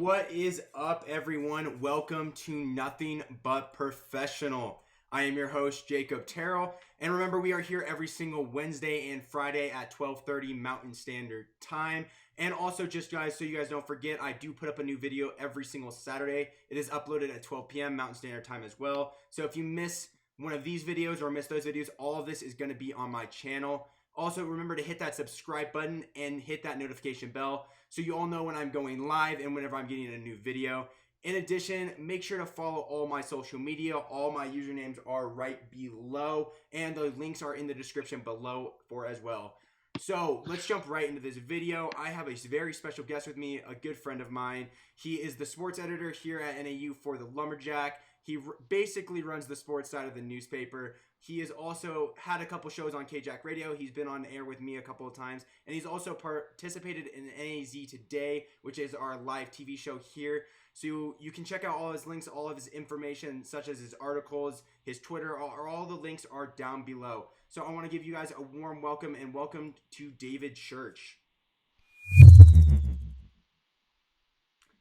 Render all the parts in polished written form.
What is up, everyone? Welcome to Nothing But Professional. I am your host, Jacob Terrell, and remember, we are here every single Wednesday and Friday at 12:30 Mountain Standard Time. And also, just guys, so you guys don't forget, I do put up a new video every single Saturday. It is uploaded at 12 p.m. Mountain Standard Time as well. So if you miss one of these videos or miss those videos, all of this is going to be on my channel. Also, remember to hit that subscribe button and hit that notification bell so you all know when I'm going live and whenever I'm getting a new video. In addition, make sure to follow all my social media. All my usernames are right below, and the links are in the description below for as well. So let's jump right into this video. I have a very special guest with me, a good friend of mine. He is the sports editor here at NAU for the Lumberjack. He basically runs the sports side of the newspaper. He has also had a couple shows on KJack Radio. He's been on air with me a couple of times. And he's also participated in NAZ Today, which is our live TV show here. So you can check out all his links, all of his information, such as his articles, his Twitter, all the links are down below. So I want to give you guys a warm welcome and welcome to David Church.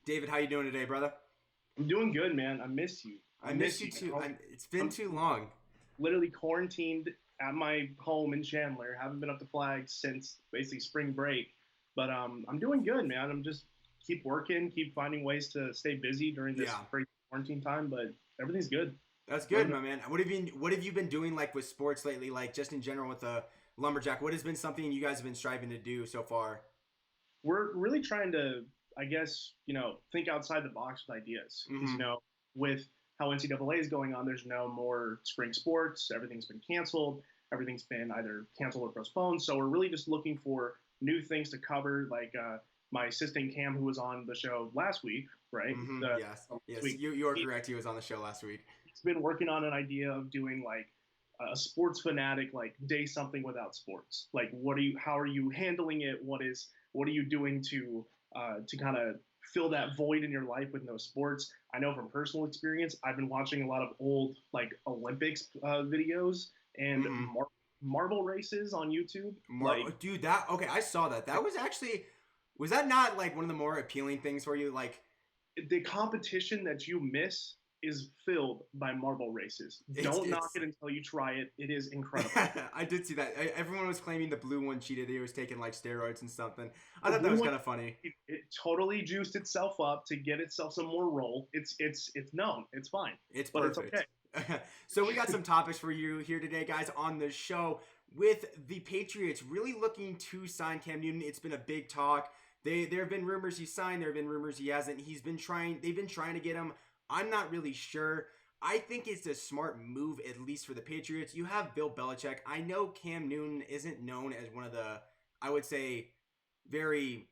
David, how you doing today, brother? I'm doing good, man. I miss you. I miss you too. It's been too long. Literally quarantined at my home in Chandler. Haven't been up to Flags since basically spring break. But I'm doing good, man. I'm just keep working, keep finding ways to stay busy during this crazy quarantine time. But everything's good. That's good, my man. What have you been doing like with sports lately? Like just in general with the Lumberjack. What has been something you guys have been striving to do so far? We're really trying to, I guess, think outside the box with ideas. Because, with how NCAA is going on, there's no more spring sports. Everything's been canceled. Everything's been either canceled or postponed. So we're really just looking for new things to cover. Like my assistant Cam, who was on the show last week, right? Yes. You are correct. He was on the show last week. He's been working on an idea of doing like a sports fanatic, like day something without sports. Like, how are you handling it? What are you doing to kind of fill that void in your life with no sports? I know from personal experience, I've been watching a lot of old like Olympics videos and marble races on YouTube. Dude, I saw that. That was actually, was that not like one of the more appealing things for you? Like the competition that you miss is filled by marble races. Don't knock it until you try it. It is incredible. I did see that. Everyone was claiming the blue one cheated. He was taking like steroids and something. I thought that was kind of funny. It totally juiced itself up to get itself some more roll. It's known. It's fine. It's perfect. It's okay. So we got some topics for you here today, guys, on the show. With the Patriots really looking to sign Cam Newton, it's been a big talk. There have been rumors he signed. There have been rumors he hasn't. They've been trying to get him. I'm not really sure. I think it's a smart move, at least for the Patriots. You have Bill Belichick. I know Cam Newton isn't known as one of the, I would say, very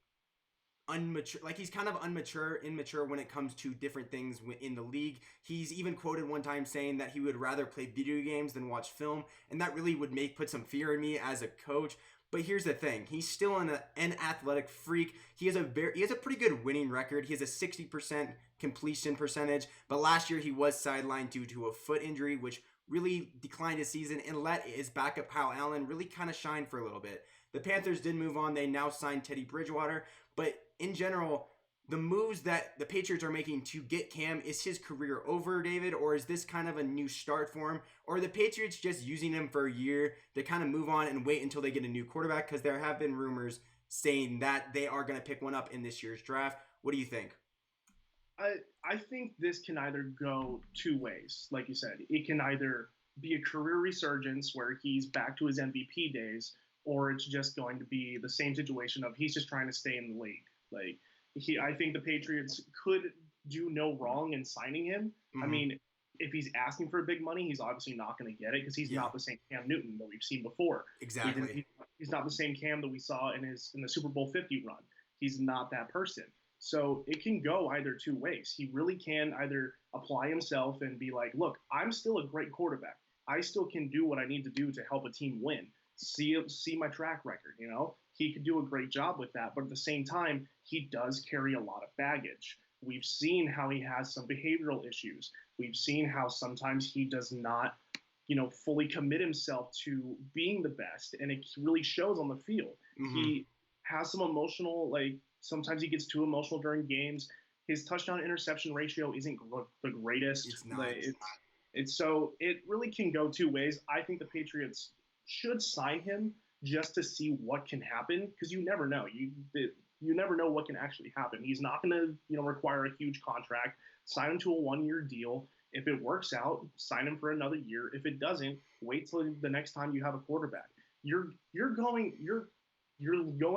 immature. Like he's kind of immature when it comes to different things in the league. He's even quoted one time saying that he would rather play video games than watch film, and that really would put some fear in me as a coach. But here's the thing. He's still an athletic freak. He has a pretty good winning record. He has a 60% completion percentage. But last year he was sidelined due to a foot injury, which really declined his season and let his backup Kyle Allen really kind of shine for a little bit. The Panthers did move on. They now signed Teddy Bridgewater. But in general, the moves that the Patriots are making to get Cam, is his career over, David? Or is this kind of a new start for him? Or are the Patriots just using him for a year to kind of move on and wait until they get a new quarterback? Because there have been rumors saying that they are going to pick one up in this year's draft. What do you think? I think this can either go two ways. Like you said, it can either be a career resurgence where he's back to his MVP days, or it's just going to be the same situation of he's just trying to stay in the league. Like, I think the Patriots could do no wrong in signing him. I mean, if he's asking for big money, he's obviously not going to get it because he's not the same Cam Newton that we've seen before. Exactly. He's not the same Cam that we saw in the Super Bowl 50 run. He's not that person. So it can go either two ways. He really can either apply himself and be like, look, I'm still a great quarterback. I still can do what I need to do to help a team win. See my track record, He could do a great job with that. But at the same time, he does carry a lot of baggage. We've seen how he has some behavioral issues. We've seen how sometimes he does not, fully commit himself to being the best. And it really shows on the field. He has some emotional, sometimes he gets too emotional during games. His touchdown interception ratio isn't the greatest. It's not. It's so it really can go two ways. I think the Patriots should sign him just to see what can happen because you never know. You never know what can actually happen. He's not going to require a huge contract. Sign him to a 1-year deal. If it works out, sign him for another year. If it doesn't, wait till the next time you have a quarterback. You're going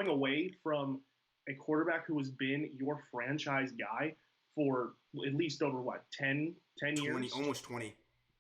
away from a quarterback who has been your franchise guy for at least over what 10 years, almost 20.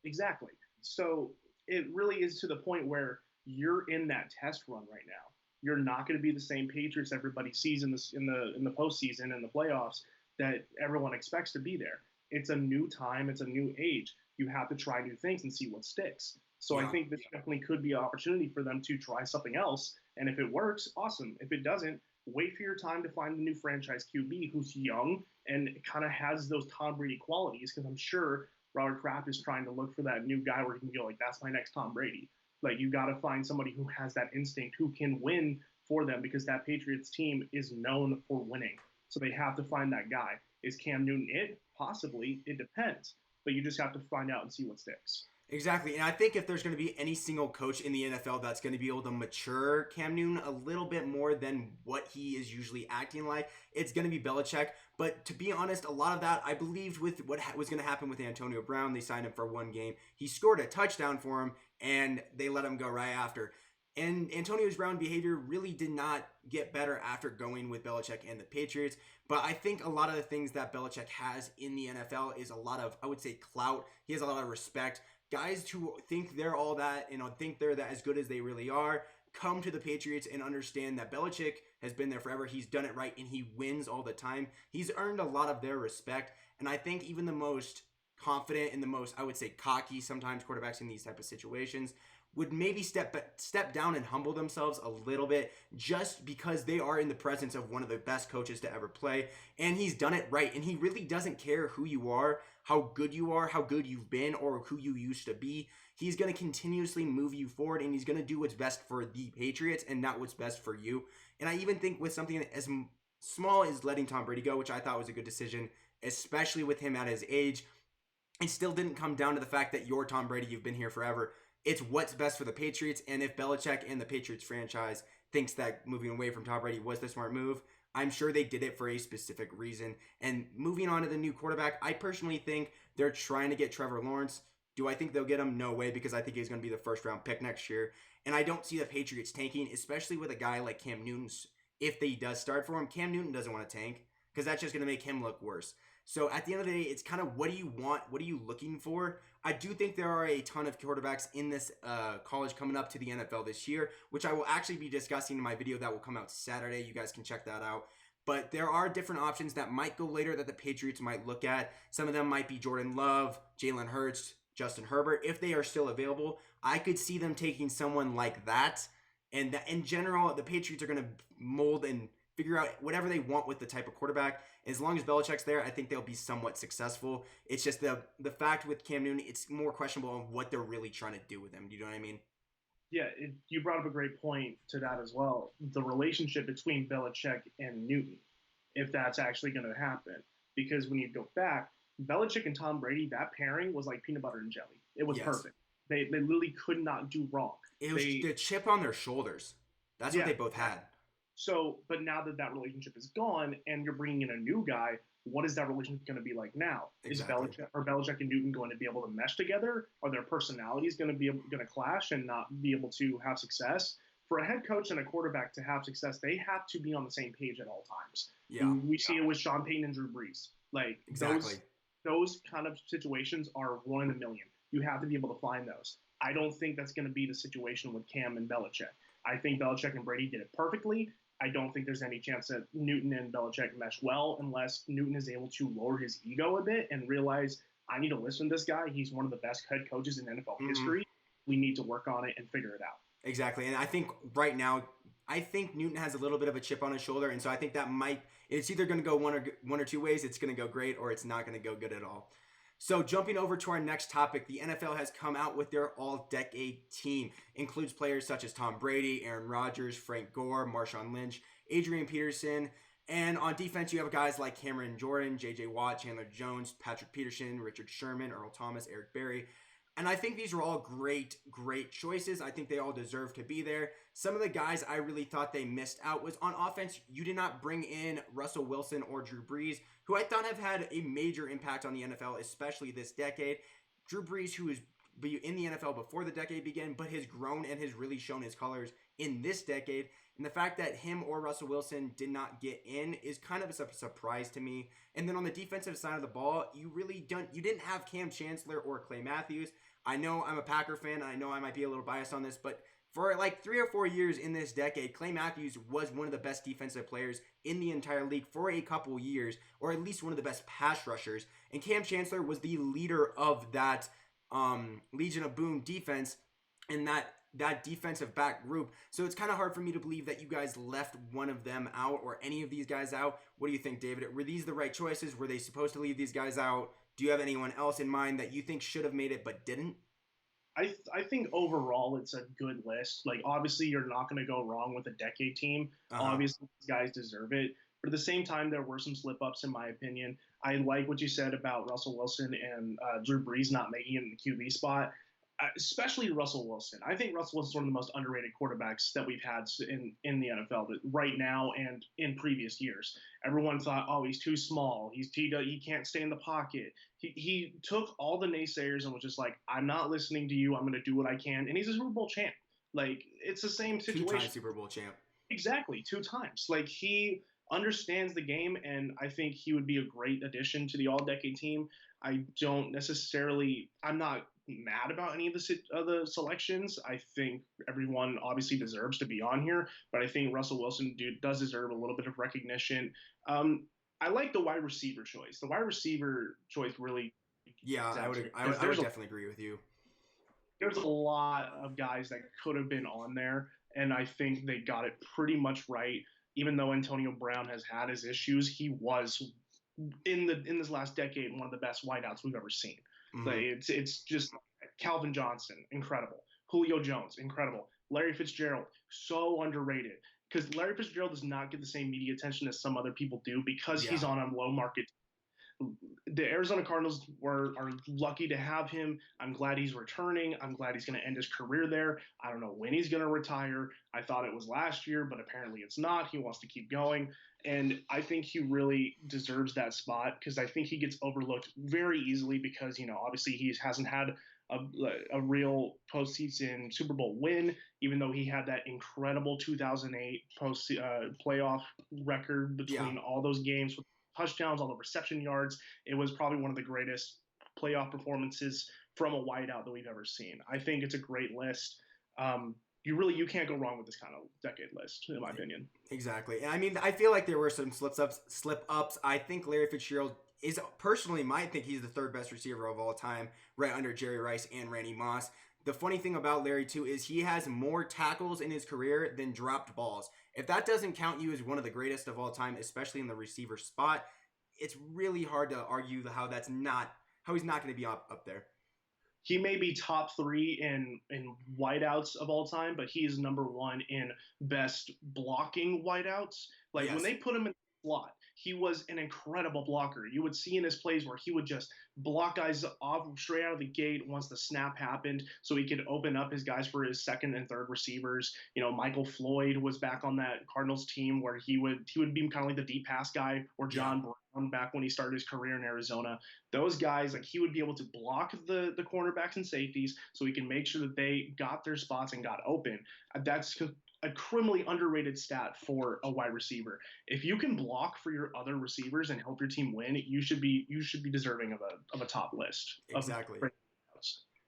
Exactly. So it really is to the point where you're in that test run right now. You're not going to be the same Patriots everybody sees in the postseason and the playoffs that everyone expects to be there. It's a new time. It's a new age. You have to try new things and see what sticks. So I think this definitely could be an opportunity for them to try something else. And if it works, awesome. If it doesn't, wait for your time to find the new franchise QB who's young and kind of has those Tom Brady qualities. Because I'm sure Robert Kraft is trying to look for that new guy where he can go like, that's my next Tom Brady. Like you got to find somebody who has that instinct, who can win for them because that Patriots team is known for winning. So they have to find that guy. Is Cam Newton it? Possibly. It depends. But you just have to find out and see what sticks. Exactly. And I think if there's going to be any single coach in the NFL that's going to be able to mature Cam Newton a little bit more than what he is usually acting like, it's going to be Belichick. But to be honest, a lot of that I believed with what was going to happen with Antonio Brown. They signed him for one game. He scored a touchdown for him, and they let him go right after. And Antonio Brown's behavior really did not get better after going with Belichick and the Patriots. But I think a lot of the things that Belichick has in the NFL is a lot of, I would say, clout. He has a lot of respect. Guys who think they're all that, think they're that as good as they really are, come to the Patriots and understand that Belichick has been there forever. He's done it right, and he wins all the time. He's earned a lot of their respect. And I think even the most confident and the most, I would say, cocky sometimes quarterbacks in these type of situations would maybe step down and humble themselves a little bit just because they are in the presence of one of the best coaches to ever play. And he's done it right. And he really doesn't care who you are, how good you've been, or who you used to be. He's going to continuously move you forward, and he's going to do what's best for the Patriots and not what's best for you. And I even think with something as small as letting Tom Brady go, which I thought was a good decision, especially with him at his age, it still didn't come down to the fact that you're Tom Brady, you've been here forever. It's what's best for the Patriots, and if Belichick and the Patriots franchise thinks that moving away from Tom Brady was the smart move, I'm sure they did it for a specific reason. And moving on to the new quarterback, I personally think they're trying to get Trevor Lawrence. Do I think they'll get him? No way, because I think he's going to be the first-round pick next year. And I don't see the Patriots tanking, especially with a guy like Cam Newton. If he does start for him, Cam Newton doesn't want to tank because that's just going to make him look worse. So at the end of the day, it's kind of what do you want? What are you looking for? I do think there are a ton of quarterbacks in this college coming up to the NFL this year, which I will actually be discussing in my video that will come out Saturday. You guys can check that out. But there are different options that might go later that the Patriots might look at. Some of them might be Jordan Love, Jalen Hurts, Justin Herbert. If they are still available, I could see them taking someone like that. And that, in general, the Patriots are going to mold and figure out whatever they want with the type of quarterback. As long as Belichick's there, I think they'll be somewhat successful. It's just the fact with Cam Newton, it's more questionable on what they're really trying to do with him. Do you know what I mean? Yeah, you brought up a great point to that as well. The relationship between Belichick and Newton, if that's actually going to happen. Because when you go back, Belichick and Tom Brady, that pairing was like peanut butter and jelly. It was perfect. They literally could not do wrong. It was the chip on their shoulders. That's what they both had. So, but now that relationship is gone and you're bringing in a new guy, what is that relationship going to be like now? Exactly. Is Belichick and Newton going to be able to mesh together? Are their personalities going to clash and not be able to have success? For a head coach and a quarterback to have success, they have to be on the same page at all times. Yeah. We see it with Sean Payton and Drew Brees. Like exactly. Those kind of situations are 1 in a million. You have to be able to find those. I don't think that's going to be the situation with Cam and Belichick. I think Belichick and Brady did it perfectly. I don't think there's any chance that Newton and Belichick mesh well unless Newton is able to lower his ego a bit and realize, I need to listen to this guy. He's one of the best head coaches in NFL history. We need to work on it and figure it out. Exactly. And I think right now, Newton has a little bit of a chip on his shoulder. And so I think that it's either going to go one or two ways. It's going to go great or it's not going to go good at all. So jumping over to our next topic, the NFL has come out with their all-decade team. Includes players such as Tom Brady, Aaron Rodgers, Frank Gore, Marshawn Lynch, Adrian Peterson, And on defense, you have guys like Cameron Jordan, J.J. Watt, Chandler Jones, Patrick Peterson, Richard Sherman, Earl Thomas, Eric Berry. And I think these are all great, great choices. I think they all deserve to be there. Some of the guys I really thought they missed out was on offense. You did not bring in Russell Wilson or Drew Brees, who I thought have had a major impact on the NFL, especially this decade. Drew Brees, who is in the NFL before the decade began, but has grown and has really shown his colors in this decade. And the fact that him or Russell Wilson did not get in is kind of a surprise to me. And then on the defensive side of the ball, you didn't have Cam Chancellor or Clay Matthews. I know I'm a Packer fan, and I know I might be a little biased on this, but for like 3 or 4 years in this decade, Clay Matthews was one of the best defensive players in the entire league for a couple years, or at least one of the best pass rushers. And Cam Chancellor was the leader of that Legion of Boom defense and that defensive back group. So it's kind of hard for me to believe that you guys left one of them out or any of these guys out. What do you think, David? Were these the right choices? Were they supposed to leave these guys out? Do you have anyone else in mind that you think should have made it but didn't? I think overall it's a good list. Like, obviously, you're not going to go wrong with a decade team. Obviously, these guys deserve it. But at the same time, there were some slip-ups, in my opinion. I like what you said about Russell Wilson and Drew Brees not making it in the QB spot, especially Russell Wilson. I think Russell Wilson is one of the most underrated quarterbacks that we've had in the NFL right now and in previous years. Everyone thought, oh, he's too small. He can't stay in the pocket. He took all the naysayers and was just like, I'm not listening to you. I'm going to do what I can. And he's a Super Bowl champ. Like, it's the same situation. 2-time Super Bowl champ. Exactly, 2 times. Like, he understands the game, and I think he would be a great addition to the all-decade team. I'm not mad about any of the selections. I think everyone obviously deserves to be on here, but I think Russell Wilson does deserve a little bit of recognition. I like the wide receiver choice. The wide receiver choice really. Yeah, I would definitely agree with you. There's a lot of guys that could have been on there, and I think they got it pretty much right. Even though Antonio Brown has had his issues, he was in this last decade one of the best wideouts we've ever seen. Mm-hmm. Like, it's just Calvin Johnson, incredible. Julio Jones, incredible. Larry Fitzgerald, so underrated. Because Larry Fitzgerald does not get the same media attention as some other people do because he's on a low market. The Arizona Cardinals are lucky to have him. I'm glad he's returning. I'm glad he's going to end his career there. I don't know when he's going to retire. I thought it was last year, but apparently it's not. He wants to keep going. And I think he really deserves that spot because I think he gets overlooked very easily because, obviously he hasn't had a real postseason Super Bowl win, even though he had that incredible 2008 playoff record between all those games with touchdowns, all the reception yards. It was probably one of the greatest playoff performances from a wideout that we've ever seen. I think it's a great list. You can't go wrong with this kind of decade list, in my opinion. Exactly. And I mean, I feel like there were some slip ups. I think Larry Fitzgerald is personally might think he's the 3rd best receiver of all time, right under Jerry Rice and Randy Moss. The funny thing about Larry too is he has more tackles in his career than dropped balls. If that doesn't count you as one of the greatest of all time, especially in the receiver spot, it's really hard to argue how he's not going to be up there. He may be top 3 in wideouts of all time, but he is number 1 in best blocking wideouts. Like, when they put him in the slot, he was an incredible blocker. You would see in his plays where he would just block guys off straight out of the gate once the snap happened so he could open up his guys for his 2nd and 3rd receivers. Michael Floyd was back on that Cardinals team where he would be kind of like the deep pass guy, or John Brown back when he started his career in Arizona. Those guys, like, he would be able to block the cornerbacks and safeties so he can make sure that they got their spots and got open. That's a criminally underrated stat for a wide receiver. If you can block for your other receivers and help your team win, you should be deserving of a top list. Exactly.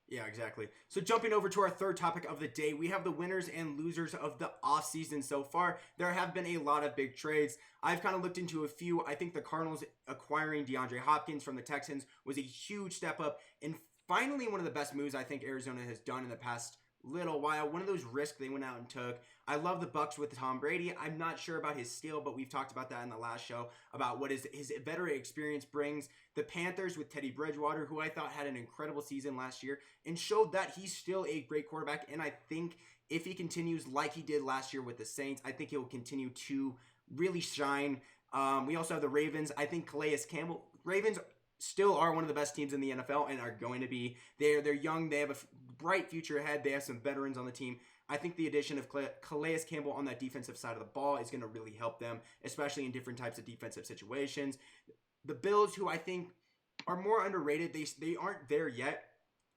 Yeah, exactly. So jumping over to our 3rd topic of the day, we have the winners and losers of the offseason so far. There have been a lot of big trades. I've kind of looked into a few. I think the Cardinals acquiring DeAndre Hopkins from the Texans was a huge step up, and finally one of the best moves I think Arizona has done in the past little while. One of those risks they went out and took. I love the Bucs with Tom Brady. I'm not sure about his skill, but we've talked about that in the last show about what his veteran experience brings. The Panthers with Teddy Bridgewater, who I thought had an incredible season last year and showed that he's still a great quarterback. And I think if he continues like he did last year with the Saints, I think he'll continue to really shine. We also have the Ravens. I think Calais Campbell. Ravens still are one of the best teams in the NFL and are going to be. They're young. They have a bright future ahead. They have some veterans on the team. I think the addition of Calais Campbell on that defensive side of the ball is going to really help them, especially in different types of defensive situations. The Bills, who I think are more underrated, they aren't there yet.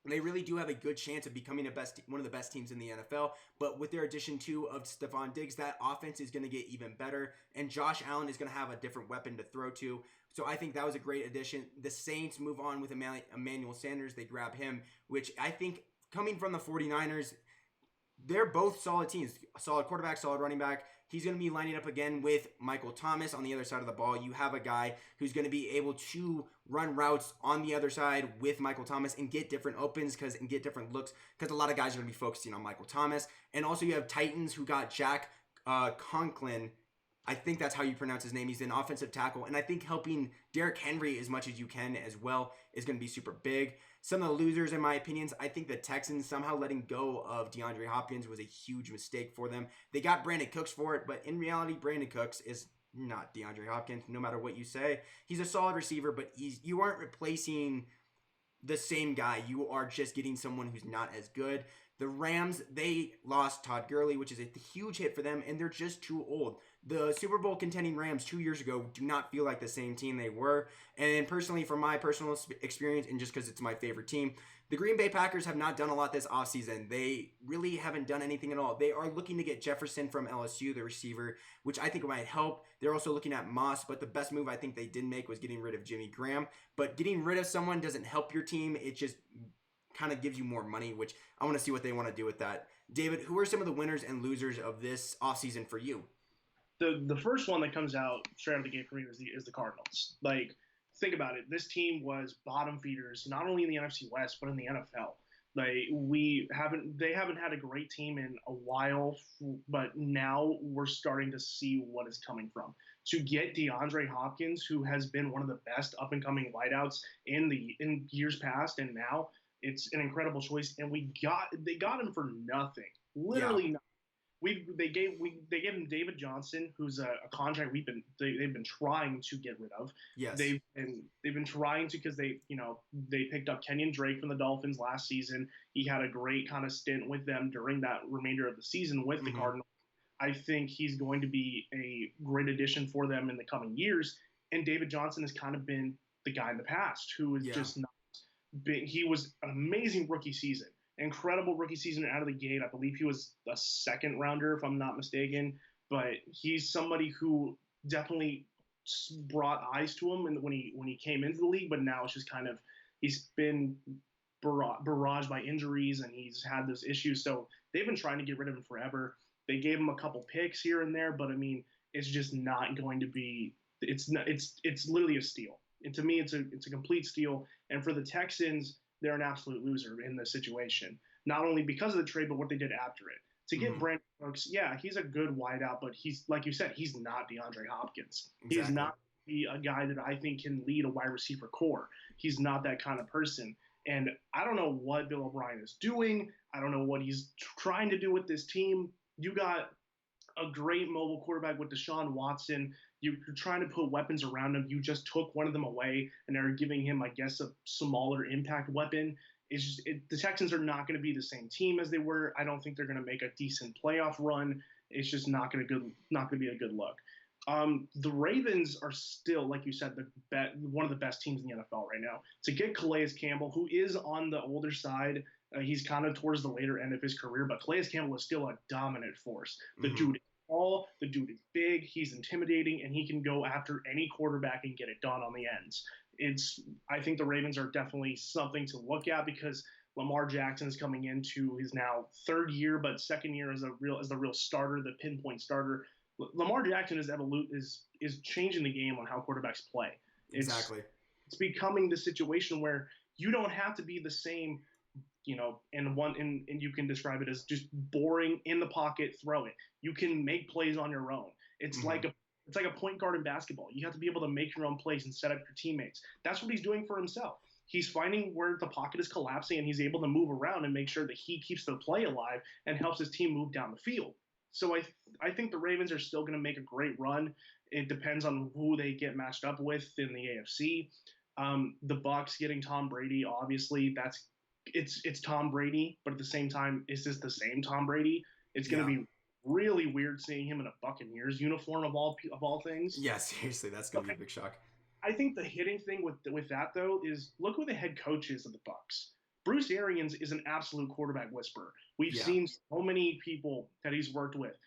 They really do have a good chance of becoming one of the best teams in the NFL. But with their addition too of Stephon Diggs, that offense is going to get even better. And Josh Allen is going to have a different weapon to throw to. So I think that was a great addition. The Saints move on with Emmanuel Sanders. They grab him, which I think coming from the 49ers, they're both solid teams. A solid quarterback, solid running back. He's going to be lining up again with Michael Thomas on the other side of the ball. You have a guy who's going to be able to run routes on the other side with Michael Thomas and get different opens and get different looks because a lot of guys are going to be focusing on Michael Thomas. And also you have Titans who got Jack Conklin. I think that's how you pronounce his name. He's an offensive tackle. And I think helping Derrick Henry as much as you can as well is going to be super big. Some of the losers, in my opinions, I think the Texans somehow letting go of DeAndre Hopkins was a huge mistake for them. They got Brandon Cooks for it, but in reality, Brandon Cooks is not DeAndre Hopkins, no matter what you say. He's a solid receiver, but you aren't replacing the same guy. You are just getting someone who's not as good. The Rams, they lost Todd Gurley, which is a huge hit for them, and they're just too old. The Super Bowl contending Rams 2 years ago do not feel like the same team they were. And personally, from my personal experience, and just because it's my favorite team, the Green Bay Packers have not done a lot this offseason. They really haven't done anything at all. They are looking to get Jefferson from LSU, the receiver, which I think might help. They're also looking at Moss, but the best move I think they did make was getting rid of Jimmy Graham. But getting rid of someone doesn't help your team. It just kind of gives you more money, which I want to see what they want to do with that. David, who are some of the winners and losers of this offseason for you? The first one that comes out straight out of the gate for me is the Cardinals. Like, think about it. This team was bottom feeders, not only in the NFC West, but in the NFL. They haven't had a great team in a while, but now we're starting to see what is coming from. To get DeAndre Hopkins, who has been one of the best up and coming wideouts in years past, and now it's an incredible choice. And they got him for nothing, literally nothing. They gave him David Johnson, who's a contract they've been trying to get rid of. Yes, they've been trying to because they picked up Kenyon Drake from the Dolphins last season. He had a great kind of stint with them during that remainder of the season with the Cardinals. I think he's going to be a great addition for them in the coming years. And David Johnson has kind of been the guy in the past who is just not been. He was an amazing rookie season. Incredible rookie season out of the gate. I believe he was a second rounder, if I'm not mistaken. But he's somebody who definitely brought eyes to him when he came into the league. But now it's just kind of he's been barraged by injuries and he's had those issues. So they've been trying to get rid of him forever. They gave him a couple picks here and there, but I mean, it's just not going to be. It's literally a steal. And to me, it's a complete steal. And for the Texans, they're an absolute loser in this situation. Not only because of the trade, but what they did after it. To get Brandon Cooks, yeah, he's a good wideout, but he's, like you said, he's not DeAndre Hopkins. Exactly. He's not a guy that I think can lead a wide receiver core. He's not that kind of person. And I don't know what Bill O'Brien is doing. I don't know what he's trying to do with this team. You got a great mobile quarterback with Deshaun Watson. You're trying to put weapons around him. You just took one of them away and are giving him, I guess, a smaller impact weapon. It's just the Texans are not going to be the same team as they were. I don't think they're going to make a decent playoff run. It's just not going to be a good look. The Ravens are still, like you said, one of the best teams in the NFL right now. To get Calais Campbell, who is on the older side, he's kind of towards the later end of his career, but Calais Campbell is still a dominant force. The dude is tall, the dude is big, he's intimidating, and he can go after any quarterback and get it done on the ends. I think the Ravens are definitely something to look at because Lamar Jackson is coming into his now third year, but second year as the real starter, the pinpoint starter. Lamar Jackson is changing the game on how quarterbacks play. Exactly. It's becoming the situation where you don't have to be the same, and you can describe it as just boring in the pocket, throw it. You can make plays on your own. It's like a point guard in basketball. You have to be able to make your own plays and set up your teammates. That's what he's doing for himself. He's finding where the pocket is collapsing and he's able to move around and make sure that he keeps the play alive and helps his team move down the field. So I think the Ravens are still going to make a great run. It depends on who they get matched up with in the AFC. The Bucks getting Tom Brady, obviously, it's Tom Brady, but at the same time, is this the same Tom Brady? It's going to Yeah. be really weird seeing him in a Buccaneers uniform of all things. Yeah, seriously, that's gonna be a big shock. I think the hitting thing with that though is look who the head coach is of the Bucks. Bruce Arians is an absolute quarterback whisperer. We've Yeah. seen so many people that he's worked with: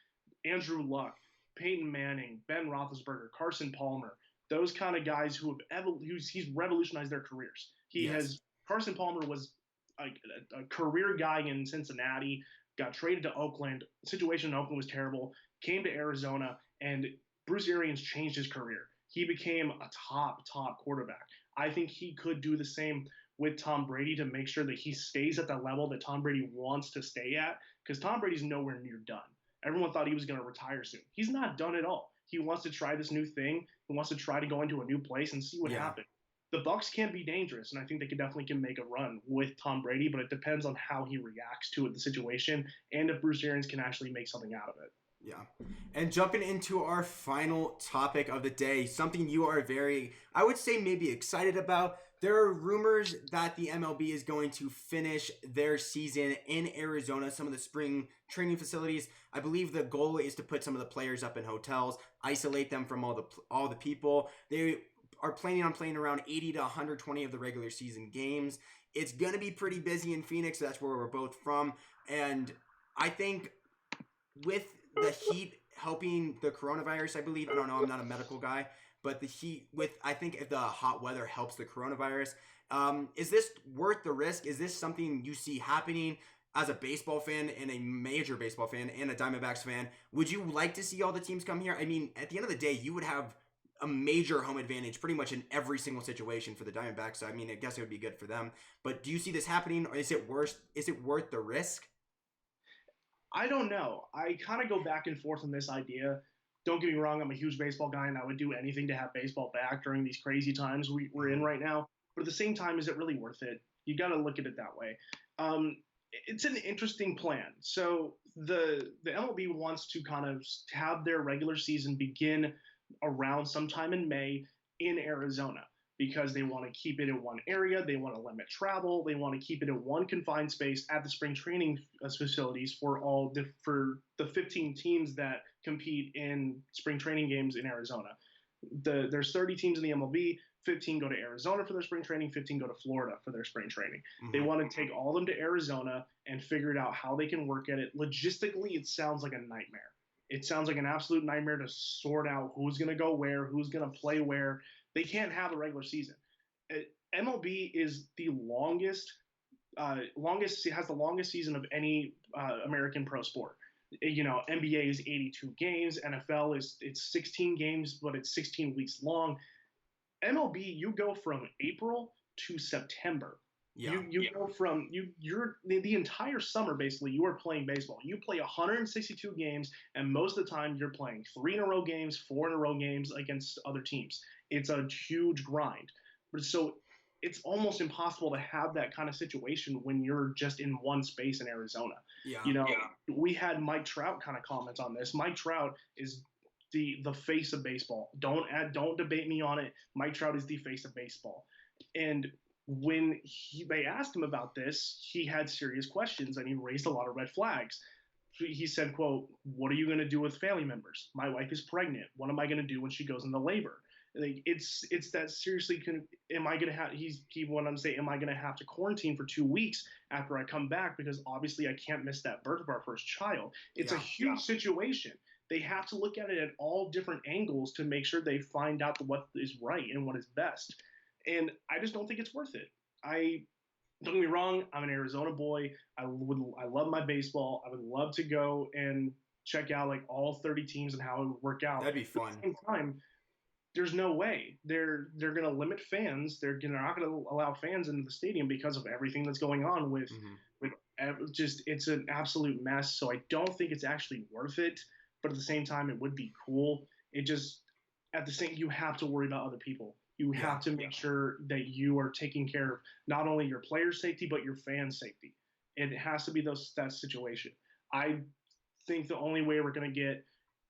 Andrew Luck, Peyton Manning, Ben Roethlisberger, Carson Palmer. Those kind of guys who have he's revolutionized their careers. He Yes. has Carson Palmer was a career guy in Cincinnati, got traded to Oakland. The situation in Oakland was terrible. Came to Arizona, and Bruce Arians changed his career. He became a top quarterback. I think he could do the same with Tom Brady to make sure that he stays at the level that Tom Brady wants to stay at, because Tom Brady's nowhere near done. Everyone thought he was going to retire soon. He's not done at all. He wants to try this new thing. He wants to try to go into a new place and see what Yeah. happens. The Bucks can be dangerous, and I think they can make a run with Tom Brady, but it depends on how he reacts to it, the situation, and if Bruce Arians can actually make something out of it. Yeah. And jumping into our final topic of the day, something you are very, I would say, maybe excited about. There are rumors that the MLB is going to finish their season in Arizona, some of the spring training facilities. I believe the goal is to put some of the players up in hotels, isolate them from all the people. They are planning on playing around 80 to 120 of the regular season games. It's going to be pretty busy in Phoenix. That's where we're both from. And I think with the heat helping the coronavirus, I believe, I don't know, I'm not a medical guy, but the heat I think if the hot weather helps the coronavirus, is this worth the risk? Is this something you see happening as a baseball fan and a major baseball fan and a Diamondbacks fan? Would you like to see all the teams come here? I mean, at the end of the day, you would have a major home advantage pretty much in every single situation for the Diamondbacks. So, I mean, I guess it would be good for them. But do you see this happening, or is it worth the risk? I don't know. I kind of go back and forth on this idea. Don't get me wrong, I'm a huge baseball guy, and I would do anything to have baseball back during these crazy times we're in right now. But at the same time, is it really worth it? You got to look at it that way. Um, it's an interesting plan. So the MLB wants to kind of have their regular season begin around sometime in May in Arizona, because they want to keep it in one area. They want to limit travel. They want to keep it in one confined space at the spring training facilities for the 15 teams that compete in spring training games in Arizona. There's 30 teams in the MLB. 15 go to Arizona for their spring training. 15 go to Florida for their spring training. Mm-hmm. They want to take all of them to Arizona and figure it out how they can work at it. Logistically, it sounds like a nightmare. It sounds like an absolute nightmare to sort out who's going to go where, who's going to play where. They can't have a regular season. MLB is the longest has the longest season of any American pro sport. You know, NBA is 82 games, NFL it's 16 games, but it's 16 weeks long. MLB, you go from April to September. Yeah. You go from you're the entire summer basically you are playing baseball. You play 162 games, and most of the time you're playing 3 in a row games, 4 in a row games against other teams. It's a huge grind. But so it's almost impossible to have that kind of situation when you're just in one space in Arizona. Yeah. You know, we had Mike Trout kind of comments on this. Mike Trout is the face of baseball. Don't debate me on it. Mike Trout is the face of baseball. And when they asked him about this, he had serious questions and he raised a lot of red flags. He said, quote, "What are you going to do with family members? My wife is pregnant. What am I going to do when she goes into labor?" Like it's that seriously. Am I going to have? He went on to say, "Am I going to have to quarantine for 2 weeks after I come back? Because obviously I can't miss that birth of our first child." It's a huge situation. They have to look at it at all different angles to make sure they find out what is right and what is best. And I just don't think it's worth it. Don't get me wrong, I'm an Arizona boy. I love my baseball. I would love to go and check out like all 30 teams and how it would work out. That'd be fun. At the same time, there's no way they're going to limit fans. They're not going to allow fans into the stadium because of everything that's going on with just it's an absolute mess. So I don't think it's actually worth it. But at the same time, it would be cool. It just you have to worry about other people. You have to make sure that you are taking care of not only your player safety, but your fan safety. It has to be that situation. I think the only way we're going to get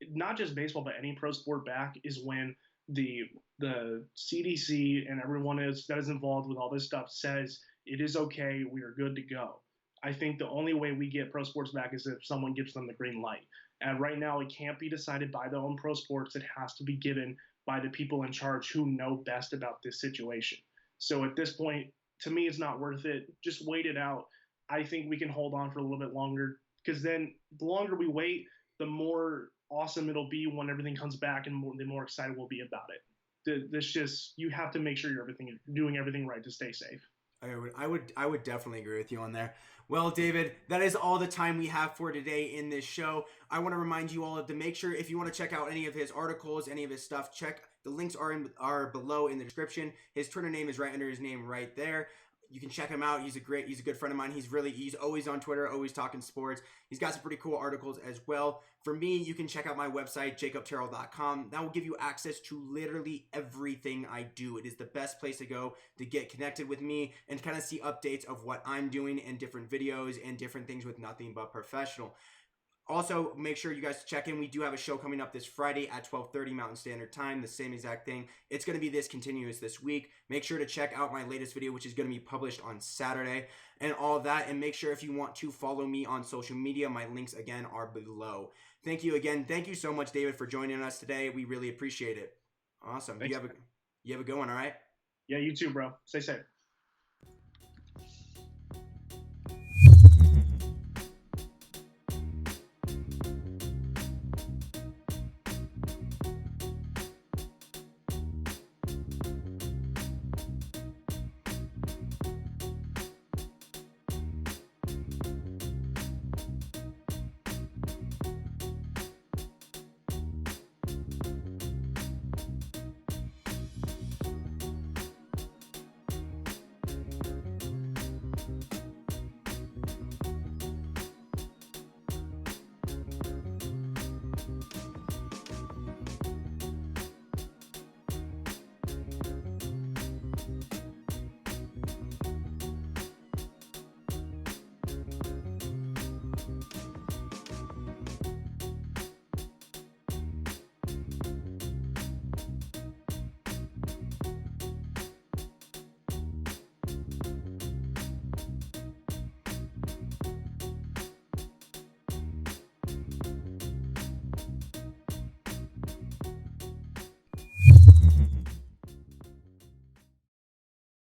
not just baseball, but any pro sport back is when the CDC and everyone that is involved with all this stuff says it is okay, we are good to go. I think the only way we get pro sports back is if someone gives them the green light. And right now, it can't be decided by the own pro sports. It has to be given by the people in charge who know best about this situation. So at this point, to me, it's not worth it. Just wait it out. I think we can hold on for a little bit longer because then the longer we wait, the more awesome it'll be when everything comes back, and the more excited we'll be about it. This just, you have to make sure you're doing everything right to stay safe. I would definitely agree with you on there. Well, David, that is all the time we have for today in this show. I want to remind you all to make sure, if you want to check out any of his articles, any of his stuff, check the links are below in the description. His Twitter name is right under his name right there. You can check him out. He's a good friend of mine. He's always on Twitter, always talking sports. He's got some pretty cool articles as well. For me, you can check out my website, jacobterrell.com. That will give you access to literally everything I do. It is the best place to go to get connected with me and kind of see updates of what I'm doing and different videos and different things with Nothing But Professional. Also, make sure you guys check in. We do have a show coming up this Friday at 12:30 Mountain Standard Time, the same exact thing. It's going to be this continuous this week. Make sure to check out my latest video, which is going to be published on Saturday, and all of that. And make sure if you want to follow me on social media, my links again are below. Thank you again. Thank you so much, David, for joining us today. We really appreciate it. Awesome. Thanks. You have a good one, all right? Yeah, you too, bro. Stay safe.